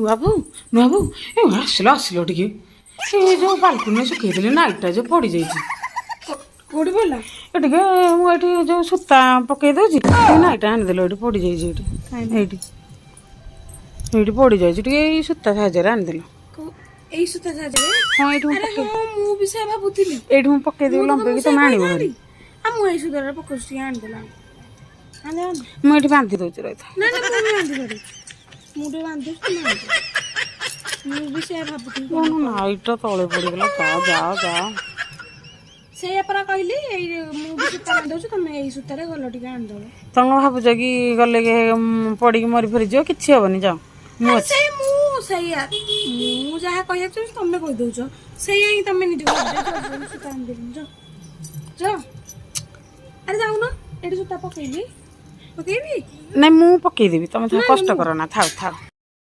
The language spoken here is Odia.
ବାବୁ ବାବୁ ଏ ଆସିଲ ଟିକେ ସେ ଯେଉଁ ବାଲକୁନିରେ ଶୁଖେଇଥିଲି ନାଇଟଟା ଯେଉଁ ପଡ଼ିଯାଇଛି କୋଉଠି ପଡିଲା? ଏ ଟିକେ ମୁଁ ଏଠି ଯେଉଁ ସୂତା ପକେଇ ଦେଉଛି ନାଇଟା ଆଣିଦେଲ ଏଠି ପଡ଼ିଯାଇଛି ଏଇଠି ଏଇଠି ପଡ଼ିଯାଇଛି ଟିକେ ଏଇ ସୂତା ସାହାଯ୍ୟରେ ଆଣିଦେଲ। ଏଇ ସୂତା ସାହାଯ୍ୟରେ? ହଁ ଏଇଠି ଆରେ ହଁ ମୁଁ ବି ସେୟା ଭାବୁଥିଲି। ଏଇଠି ମୁଁ ପକେଇଦେବି ଲମ୍ବେଇକି ତମେ ଆଣିବ ଭାରି। ମୁଁ ଏଇ ସୂତାରେ ପକଉଛି ଟିକେ ଆଣିଦେଲା। ମୁଁ ଏଠି ବାନ୍ଧି ଦେଉଛି ରହିଥା। ନା ନା ମୁଁ ବି ବାନ୍ଧି ପାରୁଛି। ମୁଁ ଟିକେ ବାନ୍ଧି ଦଉଛି ତମେ ଆଣିଦିଅ। ମୁଁ ବି ସେୟା ଭାବୁଥିଲି। କଣ ନାଇଟଟା ତଳେ ପଡ଼ିଗଲା ଯାଅ ସେଇଆ ପରା କହିଲି ଏଇ ମୁଁ ବି ସୂତା ବାନ୍ଧଉଛି ତମେ ଏଇ ସୂତାରେ ଗଲ ଟିକେ ଆଣିଦବ। ତମେ ଭାବୁଛ କି ଗଲେ ପଡ଼ିକି ମରି ଫରିଯିବ କିଛି ହବନି ଯାଅ। ମୁଁ ଅଛି ସେଇଆ ମୁଁ ଯାହା କହିବାକୁ ଚାହୁଁଛି ତମେ କହିଦଉଛ ସେଇଆ ହିଁ ତମେ ନିଜେ ସୂତା ଆଣିଦେବି ଯ ଆରେ ଯାଉନ ଏଠି ସୂତା ପକେଇବି ନାଇଁ ମୁଁ ପକେଇଦେବି ତମେ କଷ୍ଟ କର ନା ଥାଉ